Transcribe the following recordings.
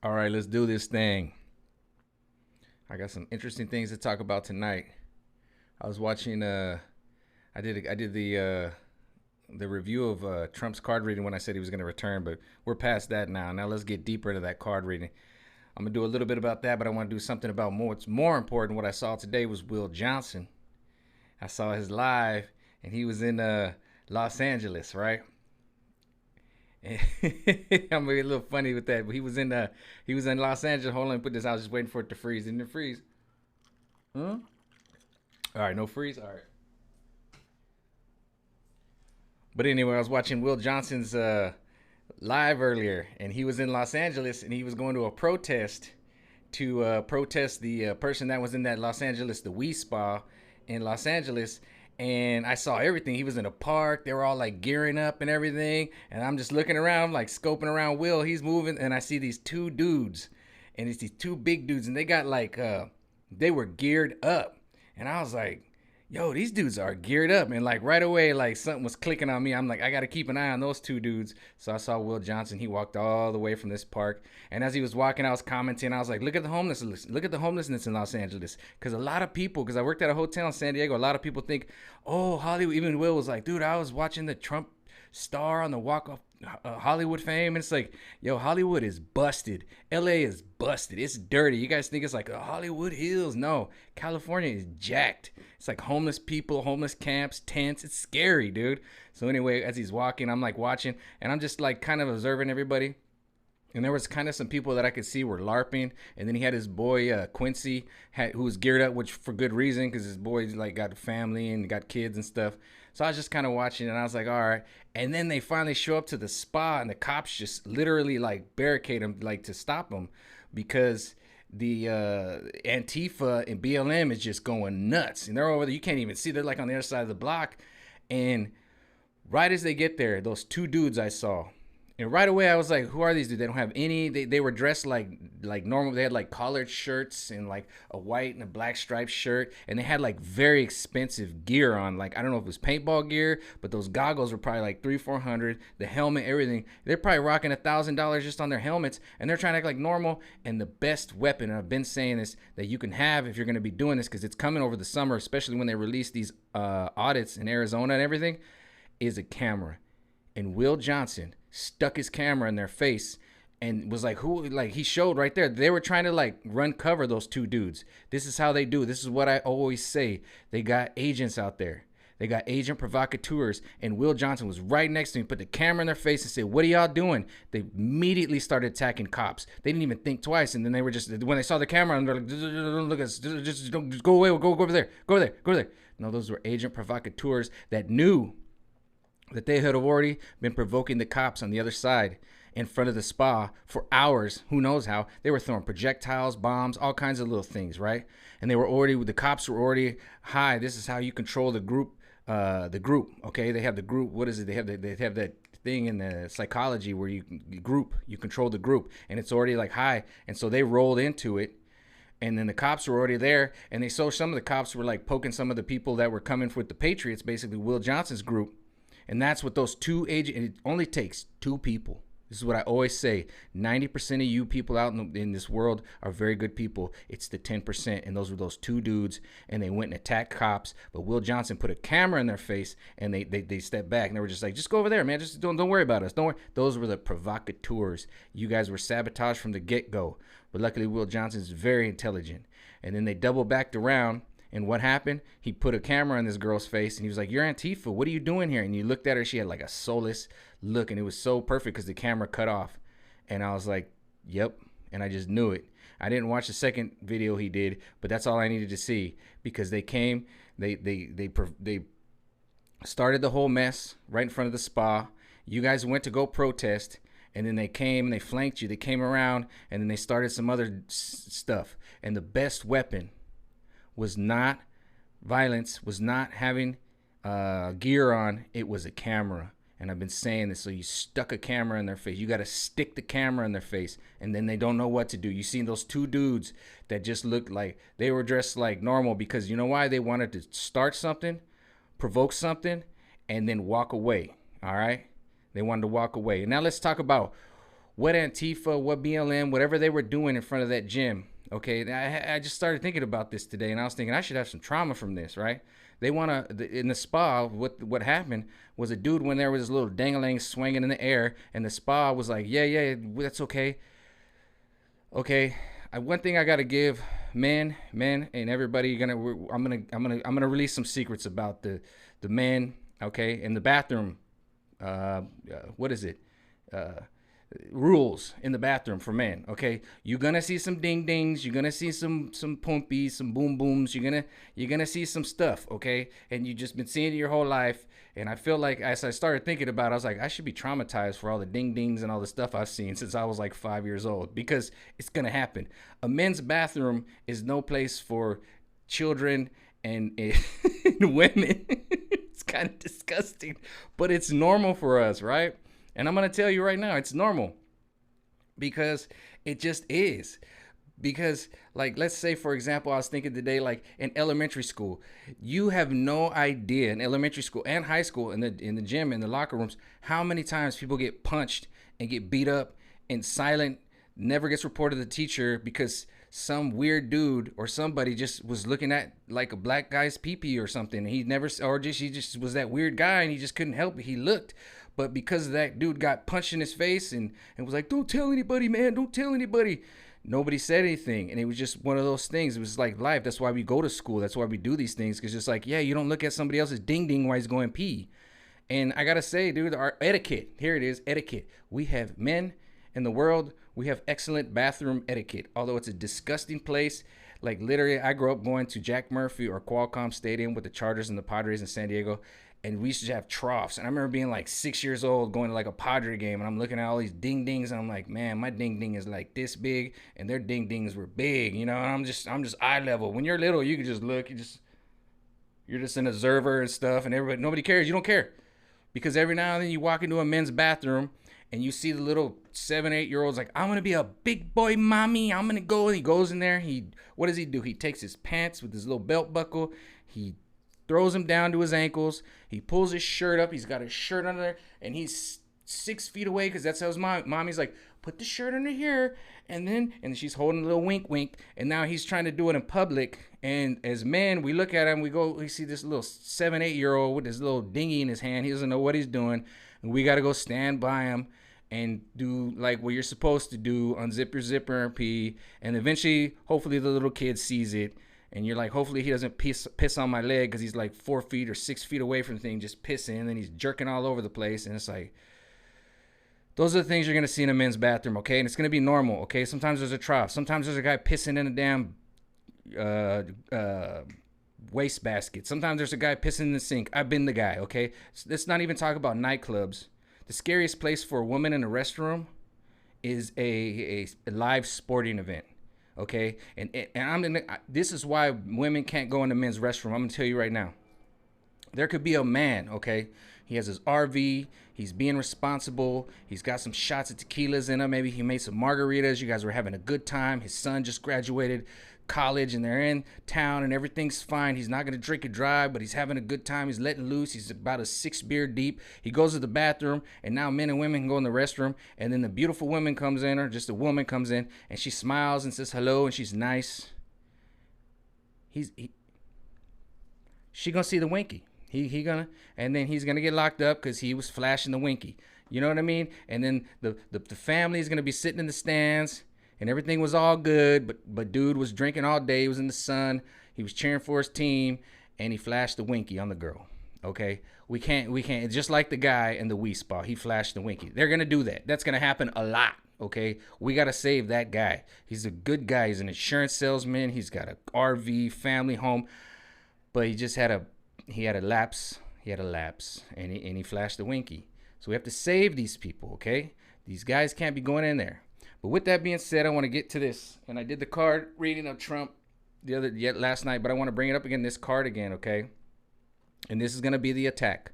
All right, let's do this thing. I got some interesting things to talk about tonight. I was watching I did the review of Trump's card reading when I said he was going to return, but we're past that now. Now let's get deeper into that card reading. I'm going to do a little bit about that, but I want to do something about more. What's more important, what I saw today was Will Johnson. I saw his live and he was in Los Angeles, right? I'm gonna be a little funny with that, but he was in Los Angeles. Hold on, put this. I was just waiting for it to freeze. Didn't it freeze? Huh? All right, no freeze. All right. But anyway, I was watching Will Johnson's live earlier, and he was in Los Angeles, and he was going to a protest to protest the person that was in that Los Angeles, the Wee Spa in Los Angeles. And I saw everything. He was in a park. They were all like gearing up and everything. And I'm just looking around, like scoping around Will. He's moving, and I see these two dudes, and it's these two big dudes, and they got like they were geared up, and I was like, yo, these dudes are geared up. And like right away, like something was clicking on me. I'm like, I got to keep an eye on those two dudes. So I saw Will Johnson. He walked all the way from this park. And as he was walking, I was commenting. I was like, look at the homelessness. Look at the homelessness in Los Angeles. Because a lot of people, because I worked at a hotel in San Diego, a lot of people think, oh, Hollywood. Even Will was like, dude, I was watching the Trump star on the walk of Hollywood fame. And it's like, yo, Hollywood is busted. LA is busted. It's dirty. You guys think it's like Hollywood Hills. No, California is jacked. It's like homeless people, homeless camps, tents. It's scary, dude. So anyway, as he's walking, I'm like watching, and I'm just like kind of observing everybody. And there was kind of some people that I could see were LARPing. And then he had his boy Quincy, who was geared up, which for good reason, because his boy like got a family and got kids and stuff. So I was just kind of watching, and I was like, all right. And then they finally show up to the spa, and the cops just literally like barricade him, like to stop him, because the Antifa and BLM is just going nuts, and they're over there. You can't even see; they're like on the other side of the block. And right as they get there, those two dudes I saw, and right away I was like, who are these dudes? They don't have any. They were dressed like normal. They had like collared shirts and like a white and a black striped shirt, and they had like very expensive gear on. Like I don't know if it was paintball gear, but those goggles were probably like 300-400. The helmet, everything. They're probably rocking $1,000 just on their helmets, and they're trying to act like normal. And the best weapon, and I've been saying this, that you can have if you're going to be doing this, because it's coming over the summer, especially when they release these audits in Arizona and everything, is a camera. And Will Johnson stuck his camera in their face and was like, who, like he showed right there. They were trying to like run cover, those two dudes. This is how they do. This is what I always say. They got agents out there. They got agent provocateurs, and Will Johnson was right next to me, put the camera in their face and said, what are y'all doing? They immediately started attacking cops. They didn't even think twice. And then they were just, when they saw the camera, and they're like, look at us, just go away, go over there, go over there, go over there. No, those were agent provocateurs that knew that they had already been provoking the cops on the other side in front of the spa for hours. Who knows how? They were throwing projectiles, bombs, all kinds of little things, right? And they were already, the cops were already, hi, this is how you control the group, okay? They have the group, what is it? They have that thing in the psychology where you control the group, and it's already like, hi. And so they rolled into it. And then the cops were already there, and they saw some of the cops were like poking some of the people that were coming with the Patriots, basically Will Johnson's group. And that's what those two agents, and it only takes two people. This is what I always say. 90% of you people out in this world are very good people. It's the 10%. And those were those two dudes. And they went and attacked cops. But Will Johnson put a camera in their face, and they stepped back. And they were just like, just go over there, man. Just don't worry about us. Don't worry. Those were the provocateurs. You guys were sabotaged from the get-go. But luckily, Will Johnson is very intelligent. And then they double backed around. And what happened? He put a camera on this girl's face, and he was like, you're Antifa. What are you doing here? And you looked at her. She had like a soulless look, and it was so perfect because the camera cut off. And I was like, yep. And I just knew it. I didn't watch the second video he did, but that's all I needed to see, because they came, they started the whole mess right in front of the spa. You guys went to go protest, and then they came and they flanked you. They came around, and then they started some other stuff. And the best weapon was not violence, was not having gear on. It was a camera. And I've been saying this. So you stuck a camera in their face. You got to stick the camera in their face, and then they don't know what to do. You seen those two dudes that just looked like they were dressed like normal, because you know why? They wanted to start something, provoke something, and then walk away. All right? They wanted to walk away. And now let's talk about what Antifa, what BLM, whatever they were doing in front of that gym. Okay, I just started thinking about this today, and I was thinking I should have some trauma from this, right? They want to in the spa. What happened was a dude went there with his little dangling swinging in the air, and the spa was like, yeah, that's okay, okay. One thing I gotta give men, and everybody, I'm gonna release some secrets about the men, okay, in the bathroom. What is it? Uh, Rules in the bathroom for men. Okay, you're gonna see some ding dings, you're gonna see some pumpies, some boom booms, you're gonna see some stuff. Okay, and you just been seeing it your whole life. And I feel like as I started thinking about it, I was like, I should be traumatized for all the ding dings and all the stuff I've seen since I was like 5 years old, because it's gonna happen. A men's bathroom is no place for children and women. It's kind of disgusting, but it's normal for us, right? And I'm going to tell you right now, it's normal because it just is. Because, like, let's say, for example, I was thinking today, like in elementary school, you have no idea in elementary school and high school in the gym, in the locker rooms, how many times people get punched and get beat up and silent, never gets reported to the teacher because some weird dude or somebody just was looking at like a black guy's pee-pee or something. He never, or just he just was that weird guy and he just couldn't help it. He looked. But because that dude got punched in his face and was like, don't tell anybody, man, don't tell anybody. Nobody said anything. And it was just one of those things. It was like life. That's why we go to school. That's why we do these things. Because it's like, yeah, you don't look at somebody else's ding ding while he's going pee. And I got to say, dude, our etiquette, here it is, etiquette. We have men in the world. We have excellent bathroom etiquette. Although it's a disgusting place. Like literally, I grew up going to Jack Murphy or Qualcomm Stadium with the Chargers and the Padres in San Diego. And we used to have troughs. And I remember being like 6 years old going to like a Padre game. And I'm looking at all these ding dings. And I'm like, man, my ding ding is like this big. And their ding dings were big, you know. And I'm just eye level. When you're little, you can just look. You're just an observer and stuff. And nobody cares. You don't care. Because every now and then you walk into a men's bathroom and you see the little 7, 8 year olds like, I'm going to be a big boy, mommy. I'm going to go. And he goes in there. What does he do? He takes his pants with his little belt buckle. He throws him down to his ankles. He pulls his shirt up. He's got his shirt under there, and he's 6 feet away because that's how his mommy's like, put the shirt under here, and she's holding a little wink, wink, and now he's trying to do it in public. And as men, we look at him, we see this little 7, 8 year old with his little dinghy in his hand. He doesn't know what he's doing, and we got to go stand by him and do like what you're supposed to do, unzip your zipper and pee, and eventually, hopefully, the little kid sees it. And you're like, hopefully he doesn't piss on my leg because he's like 4 feet or 6 feet away from the thing, just pissing. And then he's jerking all over the place. And it's like, those are the things you're going to see in a men's bathroom, okay? And it's going to be normal, okay? Sometimes there's a trough. Sometimes there's a guy pissing in a damn waste basket. Sometimes there's a guy pissing in the sink. I've been the guy, okay? Let's not even talk about nightclubs. The scariest place for a woman in a restroom is a live sporting event. Okay, and this is why women can't go in the men's restroom. I'm gonna tell you right now. There could be a man, okay? He has his RV. He's being responsible. He's got some shots of tequilas in him. Maybe he made some margaritas. You guys were having a good time. His son just graduated college and they're in town and everything's fine. He's not going to drink and drive, but he's having a good time. He's letting loose. He's about a 6 beer deep. He goes to the bathroom, and now men and women can go in the restroom, and then the beautiful woman comes in, or just a woman comes in, and she smiles and says hello, and she's nice. She gonna see the winky. And then he's gonna get locked up because he was flashing the winky. You know what I mean? And then the family is gonna be sitting in the stands, and everything was all good, but dude was drinking all day. He was in the sun. He was cheering for his team, and he flashed the winky on the girl. Okay, we can't. Just like the guy in the Wii Spa, he flashed the winky. They're gonna do that. That's gonna happen a lot. Okay, we gotta save that guy. He's a good guy. He's an insurance salesman. He's got a RV, family home, but he had a lapse. And he flashed the winky. So we have to save these people. Okay, these guys can't be going in there. But with that being said, I want to get to this. And I did the card reading of Trump last night, but I want to bring it up again. This card again, okay? And this is going to be the attack.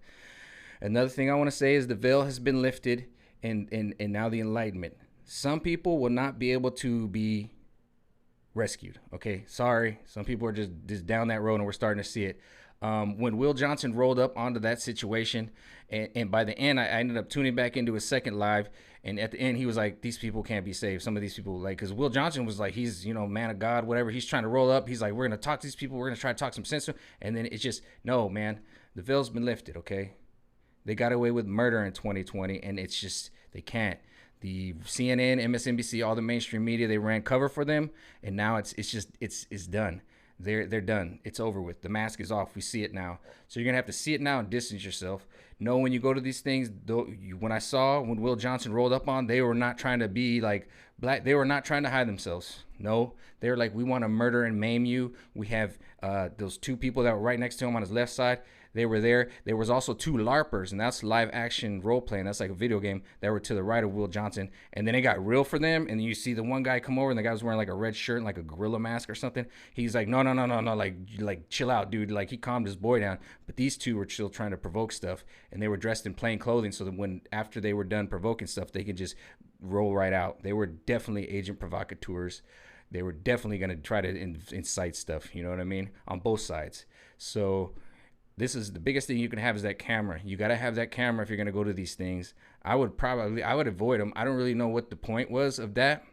Another thing I want to say is the veil has been lifted, and now the enlightenment. Some people will not be able to be rescued. Okay, sorry. Some people are just down that road, and we're starting to see it. When Will Johnson rolled up onto that situation, and by the end, I ended up tuning back into his second live. And at the end, he was like, "These people can't be saved. Some of these people, like, because Will Johnson was like, he's, man of God, whatever. He's trying to roll up. He's like, we're gonna talk to these people. We're gonna try to talk some sense to them." And then it's just, no, man. The veil's been lifted. Okay, they got away with murder in 2020, and it's just they can't. The CNN, MSNBC, all the mainstream media, they ran cover for them, and now it's done. They're done. It's over with. The mask is off. We see it now. So you're gonna have to see it now and distance yourself. Know when you go to these things. When Will Johnson rolled up on, they were not trying to be like black. They were not trying to hide themselves. No, they were like, we want to murder and maim you. We have those two people that were right next to him on his left side. They were there. There was also two LARPers, and that's live action role playing. That's like a video game that were to the right of Will Johnson. And then it got real for them. And then you see the one guy come over, and the guy was wearing like a red shirt and like a gorilla mask or something. He's like, no, like chill out, dude. Like he calmed his boy down. But these two were still trying to provoke stuff, and they were dressed in plain clothing, so that after they were done provoking stuff, they could just roll right out. They were definitely agent provocateurs. They were definitely going to try to incite stuff. You know what I mean? On both sides. So this is the biggest thing you can have is that camera. You got to have that camera if you're going to go to these things. I would avoid them. I don't really know what the point was of that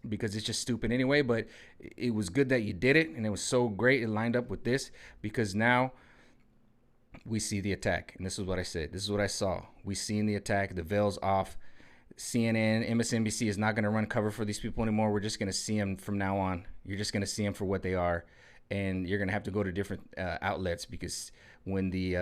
because it's just stupid anyway, but it was good that you did it, and it was so great it lined up with this because now we see the attack. And this is what I said. This is what I saw. We seen the attack. The veil's off. CNN, MSNBC is not going to run cover for these people anymore. We're just going to see them from now on. You're just going to see them for what they are, and you're going to have to go to different outlets because when the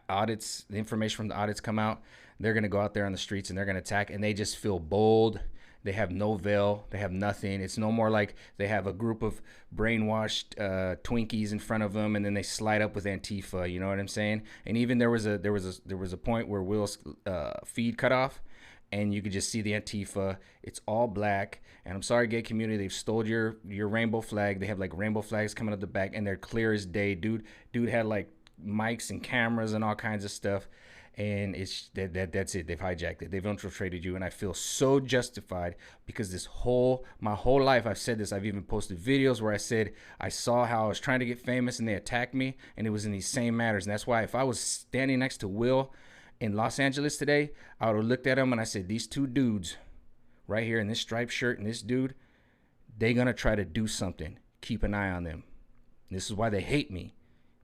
audits, the information from the audits come out, they're going to go out there on the streets and they're going to attack, and they just feel bold. They have no veil. They have nothing. It's no more like they have a group of brainwashed Twinkies in front of them, and then they slide up with Antifa. You know what I'm saying? And even there was a point where Will's feed cut off, and you could just see the Antifa. It's all black. And I'm sorry, gay community, they've stole your rainbow flag. They have like rainbow flags coming up the back, and they're clear as day. Dude had like mics and cameras and all kinds of stuff. And it's that's it. They've hijacked it. They've infiltrated you, and I feel so justified because my whole life I've said this. I've even posted videos where I said I saw how I was trying to get famous and they attacked me, and it was in these same matters. And that's why if I was standing next to Will in Los Angeles today, I would have looked at him and I said, these two dudes right here in this striped shirt and this dude, they're gonna try to do something. Keep an eye on them. And this is why they hate me,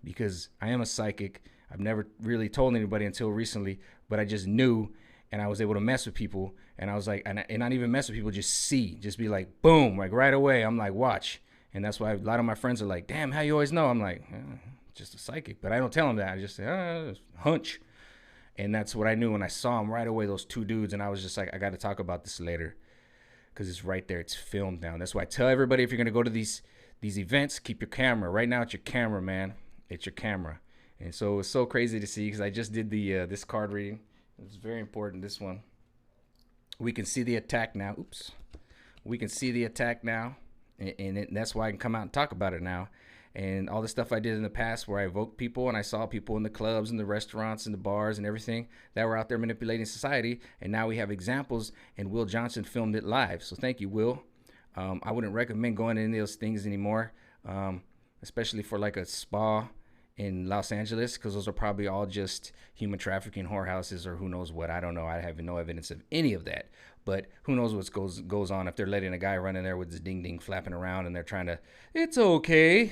because I am a psychic. I've never really told anybody until recently, but I just knew, and I was able to mess with people, and I was like, and not even mess with people, just be like, boom, like right away. I'm like, watch. And that's why a lot of my friends are like, damn, how you always know? I'm like, just a psychic. But I don't tell them that. I just say, hunch. And that's what I knew when I saw them right away, those two dudes. And I was just like, I got to talk about this later because it's right there. It's filmed now. That's why I tell everybody, if you're going to go to these events, keep your camera. Right now, it's your camera, man. It's your camera. And so it's so crazy to see because I just did the this card reading. It's very important, this one. We can see the attack now. Oops. We can see the attack now. And that's why I can come out and talk about it now. And all the stuff I did in the past where I evoked people and I saw people in the clubs and the restaurants and the bars and everything that were out there manipulating society. And now we have examples, and Will Johnson filmed it live. So thank you, Will. I wouldn't recommend going to any of those things anymore, especially for like a spa in Los Angeles, because those are probably all just human trafficking whorehouses or who knows what. I don't know. I have no evidence of any of that. But who knows what goes on if they're letting a guy run in there with his ding-ding flapping around and they're trying to, it's okay.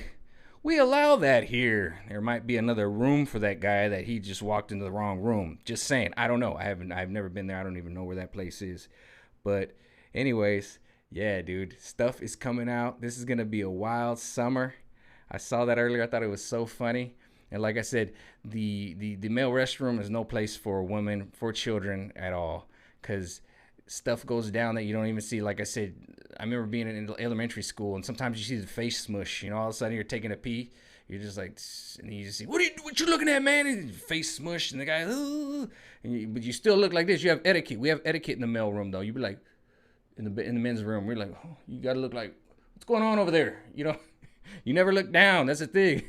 We allow that here. There might be another room for that guy that he just walked into the wrong room. Just saying. I don't know. I've never been there. I don't even know where that place is. But anyways, yeah, dude, stuff is coming out. This is going to be a wild summer. I saw that earlier. I thought it was so funny. And like I said, the male restroom is no place for women, for children at all, because stuff goes down that you don't even see. Like I said, I remember being in elementary school, and sometimes you see the face smush. You know, all of a sudden you're taking a pee, you're just like, and you just see, what you looking at, man? And face smush, and the guy, ooh, but you still look like this. You have etiquette. We have etiquette in the male room, though. You be like, in the men's room, we're like, oh, you gotta look like, what's going on over there? You know, you never look down. That's the thing.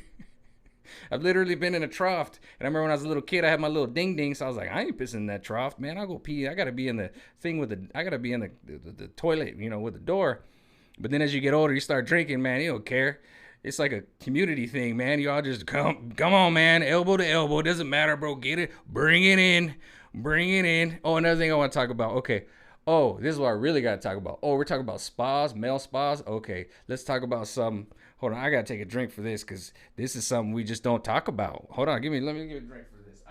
I've literally been in a trough, and I remember when I was a little kid, I had my little ding ding, so I was like, I ain't pissing in that trough, man. I'll go pee. I gotta be in the thing I gotta be in the toilet, you know, with the door. But then as you get older, you start drinking, man. You don't care. It's like a community thing, man. Y'all just come on, man. Elbow to elbow. It doesn't matter, bro. Get it. Bring it in. Bring it in. Oh, another thing I want to talk about. Okay. Oh, this is what I really got to talk about. Oh, we're talking about spas, male spas. Okay. Let's talk about some. Hold on. I got to take a drink for this because this is something we just don't talk about. Hold on. Let me give a drink for this.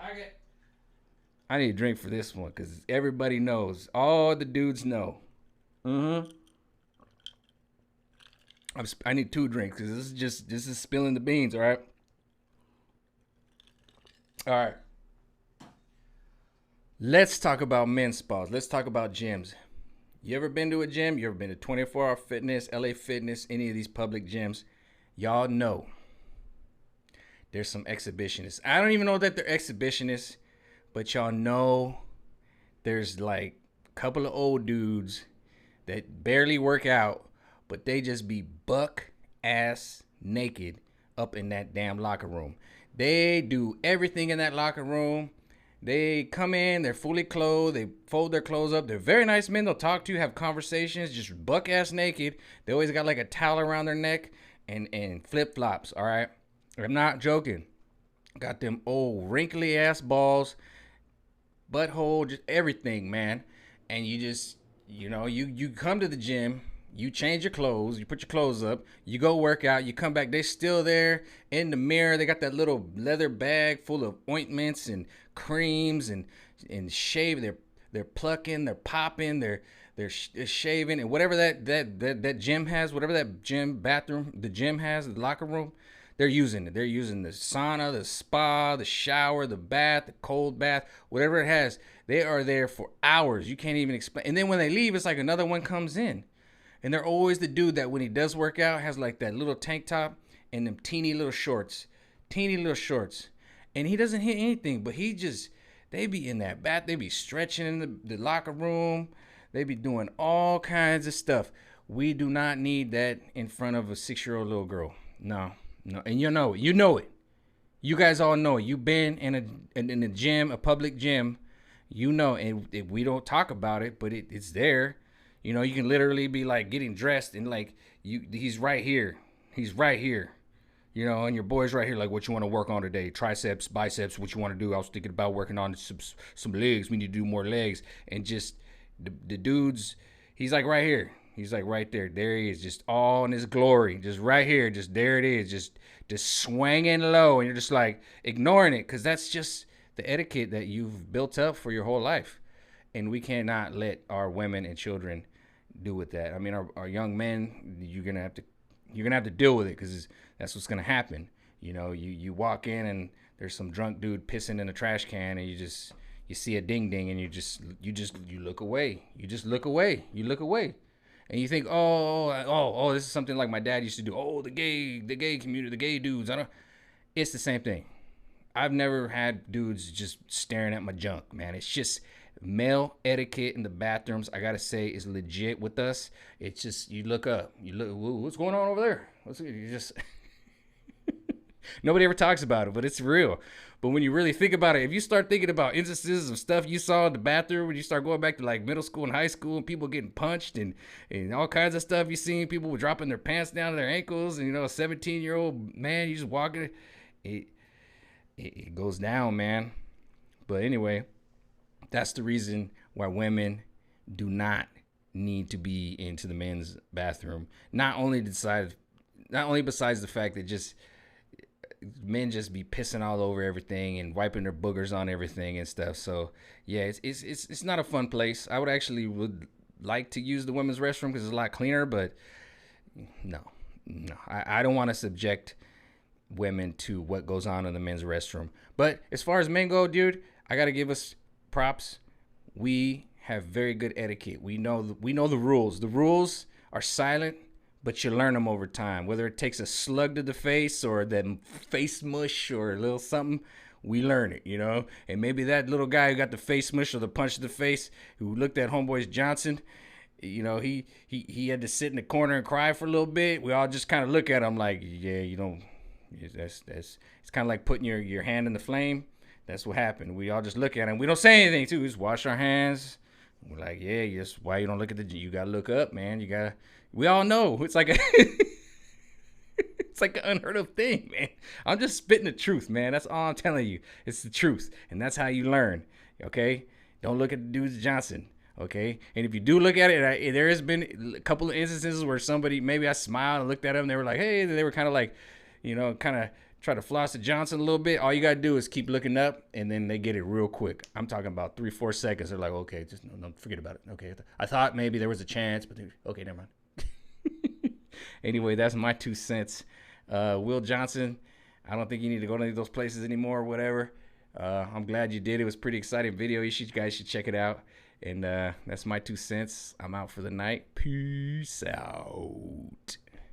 I need a drink for this one because everybody knows. All the dudes know. Mm-hmm. I need two drinks because this is spilling the beans. All right. All right. Let's talk about men's spas. Let's talk about gyms. You ever been to a gym? You ever been to 24 Hour Fitness, LA Fitness, any of these public gyms? Y'all know there's some exhibitionists. I don't even know that they're exhibitionists, but y'all know there's like a couple of old dudes that barely work out, but they just be buck ass naked up in that damn locker room. They do everything in that locker room. They come in, they're fully clothed, they fold their clothes up. They're very nice men. They'll talk to you, have conversations, just buck ass naked. They always got like a towel around their neck and flip flops. All right, I'm not joking. Got them old wrinkly ass balls, butthole, just everything, man. And you just, you come to the gym, you change your clothes, you put your clothes up, you go work out, you come back, they still there in the mirror. They got that little leather bag full of ointments and creams and shave. They're plucking, they're popping, they're shaving, and whatever that gym has, whatever that gym bathroom the gym has, the locker room, they're using it. They're using the sauna, the spa, the shower, the bath, the cold bath, whatever it has. They are there for hours. You can't even explain. And then when they leave, it's like another one comes in. And they're always the dude that when he does work out has like that little tank top and them teeny little shorts. And he doesn't hit anything, but they be in that bath. They be stretching in the locker room. They be doing all kinds of stuff. We do not need that in front of a 6-year-old little girl. No. And you know it. You guys all know it. You've been in a gym, a public gym. You know, and we don't talk about it, but it's there. You know, you can literally be like getting dressed and like he's right here. You know, and your boy's right here. Like, what you want to work on today? Triceps, biceps. What you want to do? I was thinking about working on some legs. We need to do more legs. And just the dudes, he's like right here. He's like right there. There he is, just all in his glory. Just right here. Just there it is. Just swinging low, and you're just like ignoring it because that's just the etiquette that you've built up for your whole life. And we cannot let our women and children do with that. I mean, our young men, you're gonna have to deal with it because that's what's gonna happen. You know, you walk in and there's some drunk dude pissing in a trash can, and you see a ding ding, and you look away. You just look away. You look away, and you think, oh, this is something like my dad used to do. Oh, the gay community, the gay dudes. It's the same thing. I've never had dudes just staring at my junk, man. It's just male etiquette in the bathrooms, I gotta say, is legit with us. It's just you look up, what's going on over there? You just nobody ever talks about it, but it's real. But when you really think about it, if you start thinking about instances of stuff you saw in the bathroom, when you start going back to like middle school and high school, and people getting punched and all kinds of stuff, you seen people dropping their pants down to their ankles, and a 17-year-old man, you just walking, it goes down, man. But anyway, that's the reason why women do not need to be into the men's bathroom. Not only besides the fact that just men just be pissing all over everything and wiping their boogers on everything and stuff. So yeah, it's not a fun place. I would like to use the women's restroom because it's a lot cleaner, but no, I don't want to subject women to what goes on in the men's restroom. But as far as men go, dude, I gotta give us props. We have very good etiquette. We know the rules. The rules are silent, but you learn them over time. Whether it takes a slug to the face or them face mush or a little something, we learn it, And maybe that little guy who got the face mush or the punch to the face, who looked at homeboy's Johnson, he had to sit in the corner and cry for a little bit. We all just kind of look at him like, yeah, that's it's kind of like putting your hand in the flame. That's what happened. We all just look at him. We don't say anything too. We just wash our hands. We're like, yeah, just why you don't look at you gotta look up, man. We all know. It's like It's like an unheard of thing, man. I'm just spitting the truth, man. That's all I'm telling you. It's the truth, and that's how you learn. Okay, don't look at the dude's Johnson. Okay, and if you do look at it, there has been a couple of instances where somebody, maybe I smiled and looked at them, and they were like, hey, they were kind of like, kind of try to floss the Johnson a little bit. All you gotta do is keep looking up, and then they get it real quick. I'm talking about 3-4 seconds. They're like, okay, just no, forget about it. Okay, I thought maybe there was a chance, but okay, never mind. Anyway, that's my 2 cents. Will Johnson, I don't think you need to go to any of those places anymore or whatever. I'm glad you did. It was a pretty exciting video. You guys should check it out. And that's my 2 cents. I'm out for the night. Peace out.